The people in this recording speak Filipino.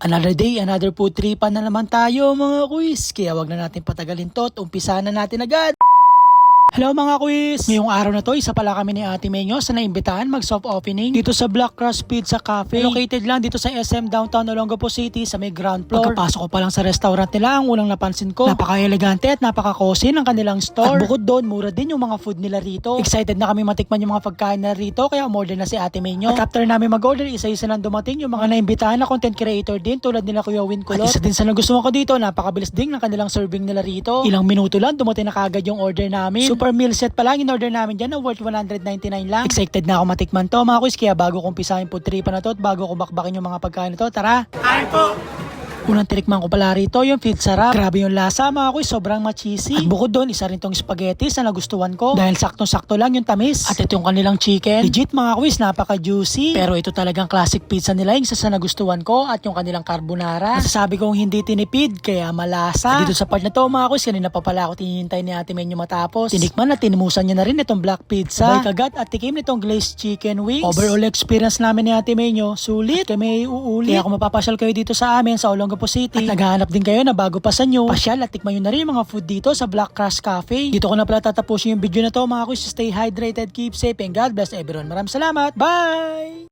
Another day, another food tripan na naman tayo mga kuis. Kaya wag na natin patagalin to at umpisa na natin agad. Hello mga kuis! Ngayong araw na to, isa pala kami ni Ate Menyo sa naimbitahan mag-soft opening dito sa Black Crust Pizza Cafe. Located lang dito sa SM Downtown Olongapo City sa may ground floor. Pagkapasok ko pa lang sa restaurant nila, ang unang napansin ko, napaka-elegante at napaka-cozy ng kanilang store. At bukod doon, mura din yung mga food nila rito. Excited na kami matikman yung mga pagkain na rito, kaya umorder na si Ate Menyo. At after namin mag-order, isa-isa lang dumating yung mga naimbitahan na content creator din tulad nila Kuya Win Kulot. At isa din sa nagustuhan ko dito, napakabilis din ng kanilang serving nila rito. Ilang minuto lang, dumating na kaagad yung order namin. Super meal set pa lang in order namin dyan na worth 199 lang. Excited na ako matikman to mga kuis, kaya bago kong pisahin po tripan na to at bago ko bakbakin yung mga pagkain na to, tara! Kain po! Unang tinikman ko pala rito yung pizza wrap. Grabe yung lasa mga kuis, sobrang ma-cheesy. At bukod doon, isa rin tong spaghetti na nagustuhan ko dahil saktong-sakto lang yung tamis. At ito yung kanilang chicken. Legit mga kuis, napaka-juicy. Pero ito talagang classic pizza nila, yung sa nagustuhan ko. At yung kanilang carbonara. Masasabi kong hindi tinipid, kaya malasa. At dito sa part na to mga kuis, kanina pa pala ako tinihintay ni Ate Menyo matapos. Tinikman at tinimusan niya na rin itong black pizza. Sabay kagat at tikim nitong glazed chicken wings. Overall experience namin ni Ate Menyo, sulit. Kami uulit. Kaya kung mapapasyal kayo dito sa amin sa Olongapo City at naghahanap din kayo na bago pa sa nyo, pasyal at tikman nyo na rin yung mga food dito sa Black Crust Cafe. Dito ko na pala tatapusin yung video na to mga kuys. Stay hydrated, keep safe, and God bless everyone. Maraming salamat. Bye!